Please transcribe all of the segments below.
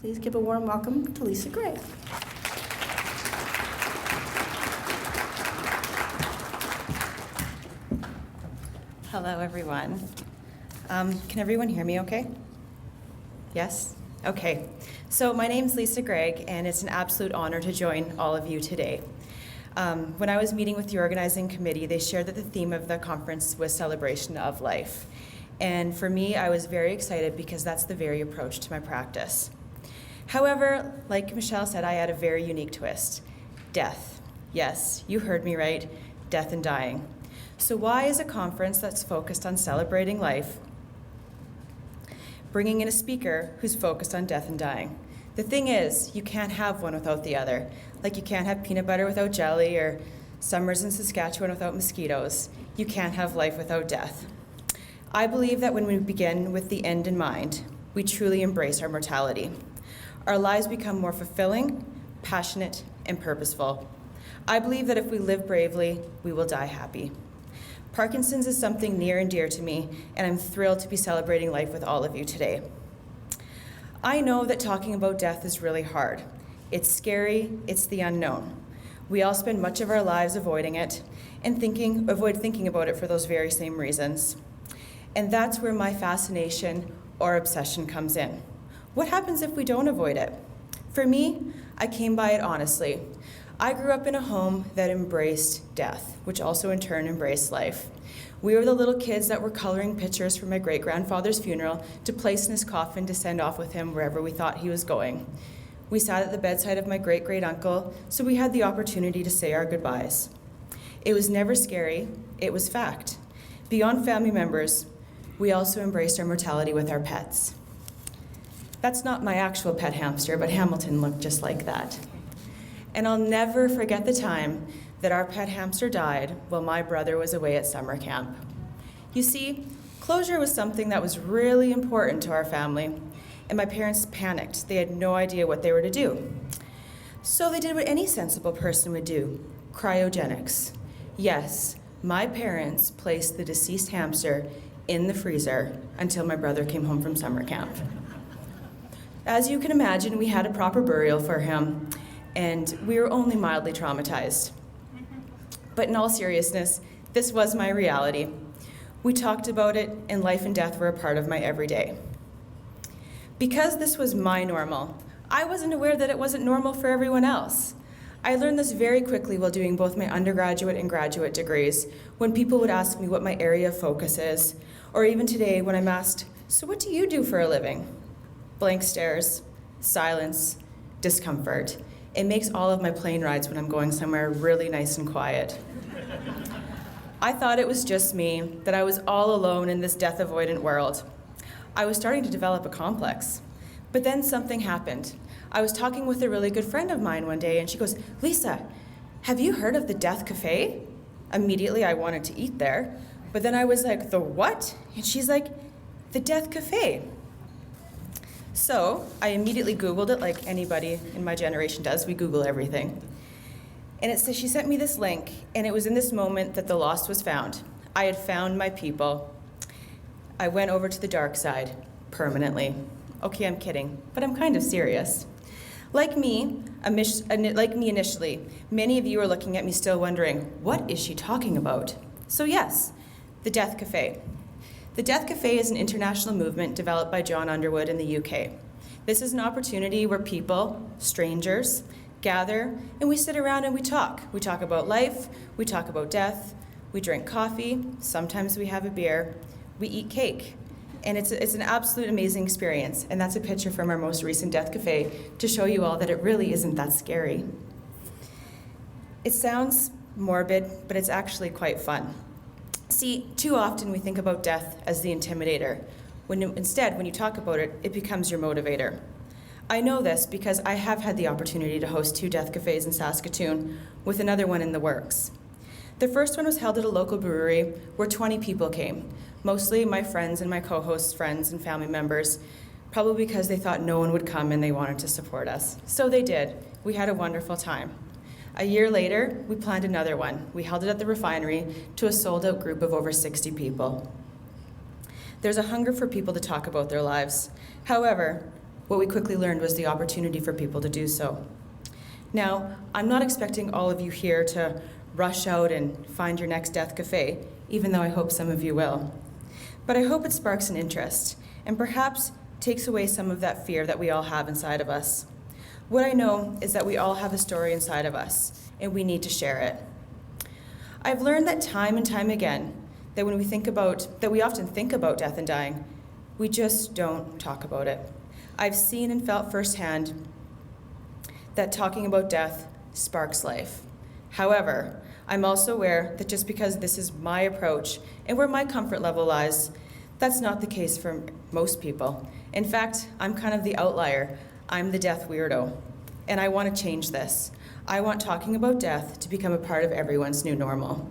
Please give a warm welcome to Lisa Greig. Hello, everyone. Can everyone hear me okay? Yes? Okay. So my name's Lisa Greig, and it's an absolute honor to join all of you today. When I was meeting with the organizing committee, they shared that the theme of the conference was celebration of life. And for me, I was very excited because that's the very approach to my practice. However, like Michelle said, I had a very unique twist. Death. Yes, you heard me right. Death and dying. So why is a conference that's focused on celebrating life bringing in a speaker who's focused on death and dying? The thing is, you can't have one without the other. Like you can't have peanut butter without jelly or summers in Saskatchewan without mosquitoes. You can't have life without death. I believe that when we begin with the end in mind, we truly embrace our mortality. Our lives become more fulfilling, passionate, and purposeful. I believe that if we live bravely, we will die happy. Parkinson's is something near and dear to me, and I'm thrilled to be celebrating life with all of you today. I know that talking about death is really hard. It's scary, it's the unknown. We all spend much of our lives avoiding it and avoid thinking about it for those very same reasons. And that's where my fascination or obsession comes in. What happens if we don't avoid it? For me, I came by it honestly. I grew up in a home that embraced death, which also in turn embraced life. We were the little kids that were coloring pictures for my great-grandfather's funeral to place in his coffin to send off with him wherever we thought he was going. We sat at the bedside of my great-great-uncle, so we had the opportunity to say our goodbyes. It was never scary, it was fact. Beyond family members, we also embraced our mortality with our pets. That's not my actual pet hamster, but Hamilton looked just like that. And I'll never forget the time that our pet hamster died while my brother was away at summer camp. You see, closure was something that was really important to our family, and my parents panicked. They had no idea what they were to do. So they did what any sensible person would do, cryogenics. Yes, my parents placed the deceased hamster in the freezer until my brother came home from summer camp. As you can imagine, we had a proper burial for him, and we were only mildly traumatized. But in all seriousness, this was my reality. We talked about it, and life and death were a part of my everyday. Because this was my normal, I wasn't aware that it wasn't normal for everyone else. I learned this very quickly while doing both my undergraduate and graduate degrees, when people would ask me what my area of focus is, or even today when I'm asked, "So what do you do for a living?" Blank stares, silence, discomfort. It makes all of my plane rides when I'm going somewhere really nice and quiet. I thought it was just me, that I was all alone in this death-avoidant world. I was starting to develop a complex. But then something happened. I was talking with a really good friend of mine one day, and she goes, "Lisa, have you heard of the Death Cafe?" Immediately, I wanted to eat there. But then I was like, "The what?" And she's like, "The Death Cafe." So I immediately Googled it like anybody in my generation does. We Google everything. And it says she sent me this link, and it was in this moment that the lost was found. I had found my people. I went over to the dark side, permanently. Okay, I'm kidding, but I'm kind of serious. Like me initially, many of you are looking at me still wondering, what is she talking about? So yes, the Death Cafe. The Death Cafe is an international movement developed by John Underwood in the UK. This is an opportunity where people, strangers, gather and we sit around and we talk. We talk about life, we talk about death, we drink coffee, sometimes we have a beer, we eat cake. And it's an absolute amazing experience. And that's a picture from our most recent Death Cafe to show you all that it really isn't that scary. It sounds morbid, but it's actually quite fun. See, too often we think about death as the intimidator, instead, when you talk about it, it becomes your motivator. I know this because I have had the opportunity to host 2 Death Cafes in Saskatoon, with another one in the works. The first one was held at a local brewery where 20 people came, mostly my friends and my co-hosts' friends and family members, probably because they thought no one would come and they wanted to support us. So they did. We had a wonderful time. A year later, we planned another one. We held it at the refinery to a sold-out group of over 60 people. There's a hunger for people to talk about their lives. However, what we quickly learned was the opportunity for people to do so. Now, I'm not expecting all of you here to rush out and find your next death cafe, even though I hope some of you will. But I hope it sparks an interest and perhaps takes away some of that fear that we all have inside of us. What I know is that we all have a story inside of us, and we need to share it. I've learned that time and time again, that we often think about death and dying, we just don't talk about it. I've seen and felt firsthand that talking about death sparks life. However, I'm also aware that just because this is my approach and where my comfort level lies, that's not the case for most people. In fact, I'm kind of the outlier. I'm the death weirdo, and I want to change this. I want talking about death to become a part of everyone's new normal.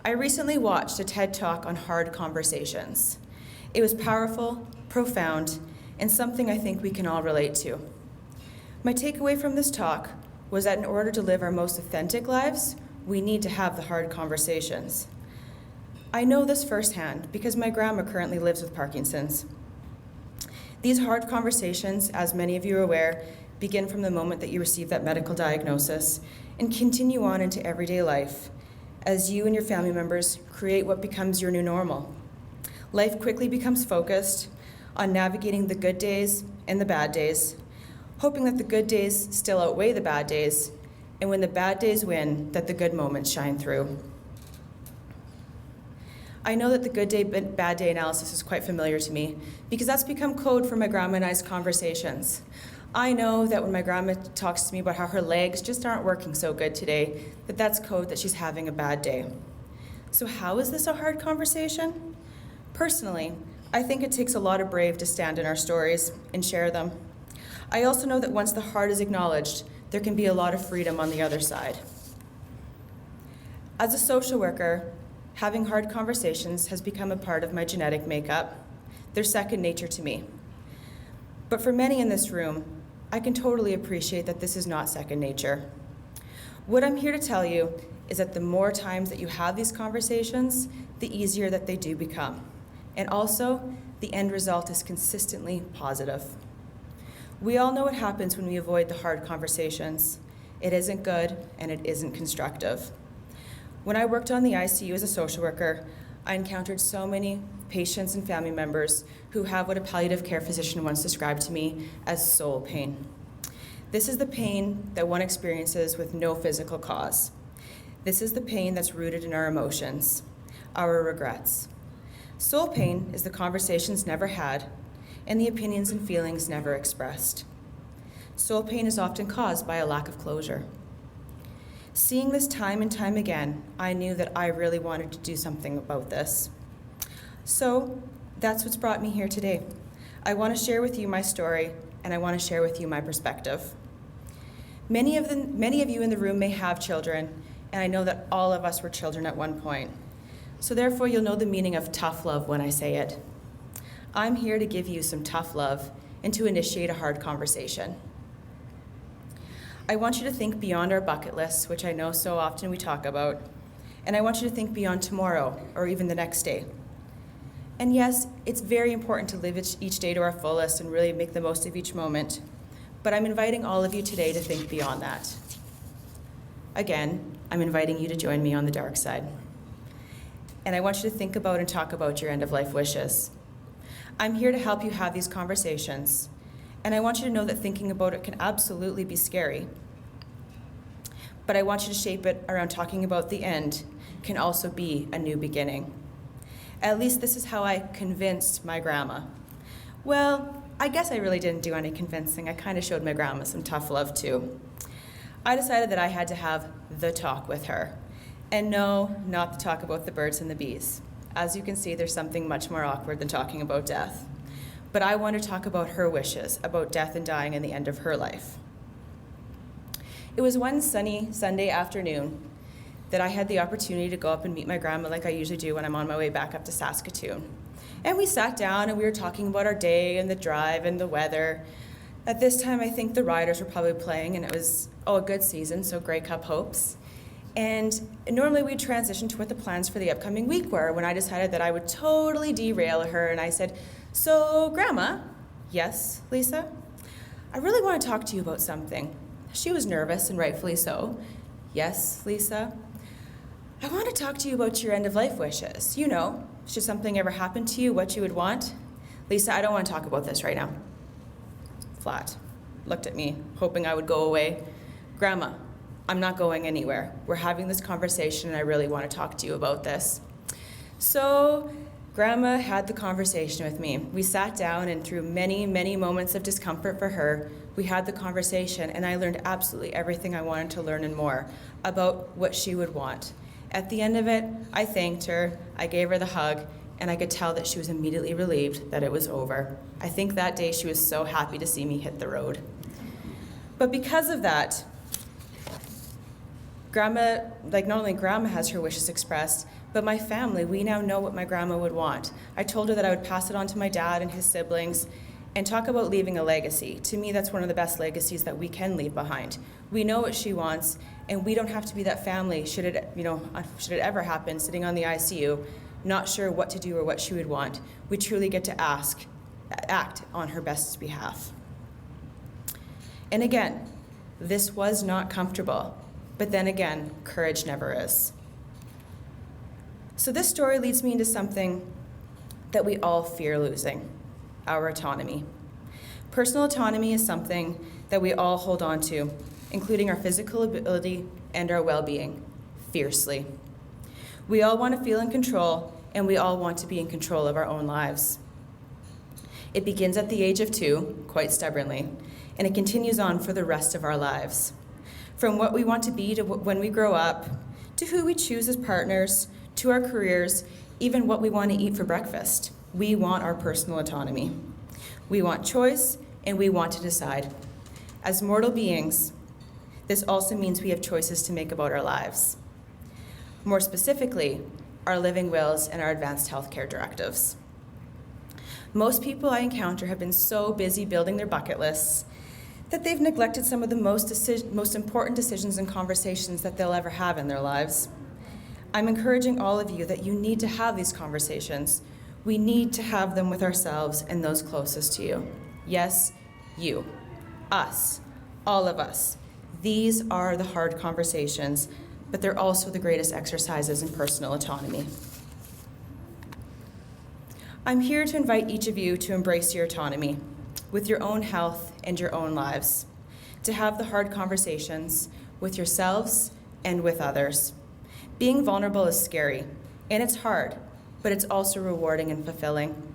I recently watched a TED Talk on hard conversations. It was powerful, profound, and something I think we can all relate to. My takeaway from this talk was that in order to live our most authentic lives, we need to have the hard conversations. I know this firsthand because my grandma currently lives with Parkinson's. These hard conversations, as many of you are aware, begin from the moment that you receive that medical diagnosis and continue on into everyday life as you and your family members create what becomes your new normal. Life quickly becomes focused on navigating the good days and the bad days, hoping that the good days still outweigh the bad days, and when the bad days win, that the good moments shine through. I know that the good day, bad day analysis is quite familiar to me because that's become code for my grandma and I's conversations. I know that when my grandma talks to me about how her legs just aren't working so good today, that's code that she's having a bad day. So how is this a hard conversation? Personally, I think it takes a lot of brave to stand in our stories and share them. I also know that once the hard is acknowledged, there can be a lot of freedom on the other side. As a social worker, having hard conversations has become a part of my genetic makeup. They're second nature to me. But for many in this room, I can totally appreciate that this is not second nature. What I'm here to tell you is that the more times that you have these conversations, the easier that they do become. And also, the end result is consistently positive. We all know what happens when we avoid the hard conversations. It isn't good and it isn't constructive. When I worked on the ICU as a social worker, I encountered so many patients and family members who have what a palliative care physician once described to me as soul pain. This is the pain that one experiences with no physical cause. This is the pain that's rooted in our emotions, our regrets. Soul pain is the conversations never had and the opinions and feelings never expressed. Soul pain is often caused by a lack of closure. Seeing this time and time again, I knew that I really wanted to do something about this. So that's what's brought me here today. I want to share with you my story, and I want to share with you my perspective. Many of you in the room may have children, and I know that all of us were children at one point. So therefore, you'll know the meaning of tough love when I say it. I'm here to give you some tough love and to initiate a hard conversation. I want you to think beyond our bucket lists, which I know so often we talk about, and I want you to think beyond tomorrow or even the next day. And yes, it's very important to live each day to our fullest and really make the most of each moment, but I'm inviting all of you today to think beyond that. Again, I'm inviting you to join me on the dark side. And I want you to think about and talk about your end-of-life wishes. I'm here to help you have these conversations, and I want you to know that thinking about it can absolutely be scary. But I want you to shape it around talking about the end can also be a new beginning. At least this is how I convinced my grandma. Well, I guess I really didn't do any convincing. I kind of showed my grandma some tough love too. I decided that I had to have the talk with her. And no, not the talk about the birds and the bees. As you can see, there's something much more awkward than talking about death. But I want to talk about her wishes, about death and dying and the end of her life. It was one sunny Sunday afternoon that I had the opportunity to go up and meet my grandma like I usually do when I'm on my way back up to Saskatoon. And we sat down and we were talking about our day and the drive and the weather. At this time, I think the Riders were probably playing, and it was, a good season, so Grey Cup hopes. And normally we'd transition to what the plans for the upcoming week were when I decided that I would totally derail her, and I said, "So, Grandma?" "Yes, Lisa?" I really want to talk to you about something. She was nervous, and rightfully so. Yes, Lisa? I want to talk to you about your end-of-life wishes. You know, should something ever happen to you, what you would want? Lisa, I don't want to talk about this right now. Flat. Looked at me, hoping I would go away. Grandma, I'm not going anywhere. We're having this conversation, and I really want to talk to you about this. So, Grandma had the conversation with me. We sat down, and through many, many moments of discomfort for her, we had the conversation, and I learned absolutely everything I wanted to learn and more about what she would want. At the end of it, I thanked her, I gave her the hug, and I could tell that she was immediately relieved that it was over. I think that day she was so happy to see me hit the road. But because of that, Grandma, not only Grandma has her wishes expressed, but my family, we now know what my grandma would want. I told her that I would pass it on to my dad and his siblings and talk about leaving a legacy. To me, that's one of the best legacies that we can leave behind. We know what she wants, and we don't have to be that family, should it ever happen, sitting on the ICU, not sure what to do or what she would want. We truly get to act on her best behalf. And again, this was not comfortable, but then again, courage never is. So this story leads me into something that we all fear losing, our autonomy. Personal autonomy is something that we all hold on to, including our physical ability and our well-being, fiercely. We all want to feel in control, and we all want to be in control of our own lives. It begins at the age of 2, quite stubbornly, and it continues on for the rest of our lives. From what we want to be to when we grow up, to who we choose as partners, to our careers, even what we want to eat for breakfast. We want our personal autonomy. We want choice, and we want to decide. As mortal beings, this also means we have choices to make about our lives. More specifically, our living wills and our advanced healthcare directives. Most people I encounter have been so busy building their bucket lists that they've neglected some of the most important decisions and conversations that they'll ever have in their lives. I'm encouraging all of you that you need to have these conversations. We need to have them with ourselves and those closest to you. Yes, you, us, all of us. These are the hard conversations, but they're also the greatest exercises in personal autonomy. I'm here to invite each of you to embrace your autonomy with your own health and your own lives, to have the hard conversations with yourselves and with others. Being vulnerable is scary, and it's hard, but it's also rewarding and fulfilling.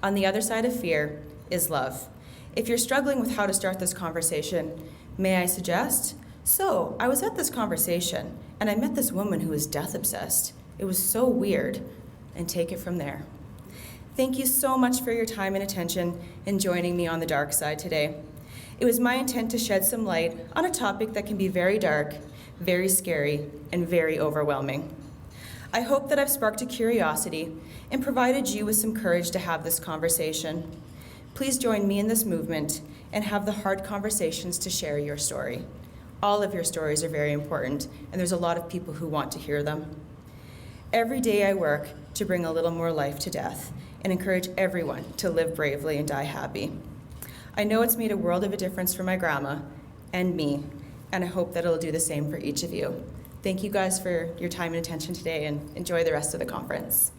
On the other side of fear is love. If you're struggling with how to start this conversation, may I suggest? So, I was at this conversation, and I met this woman who was death obsessed. It was so weird, and take it from there. Thank you so much for your time and attention in joining me on the dark side today. It was my intent to shed some light on a topic that can be very dark, very scary, and very overwhelming. I hope that I've sparked a curiosity and provided you with some courage to have this conversation. Please join me in this movement and have the hard conversations to share your story. All of your stories are very important, and there's a lot of people who want to hear them. Every day I work to bring a little more life to death and encourage everyone to live bravely and die happy. I know it's made a world of a difference for my grandma and me, and I hope that it'll do the same for each of you. Thank you guys for your time and attention today, and enjoy the rest of the conference.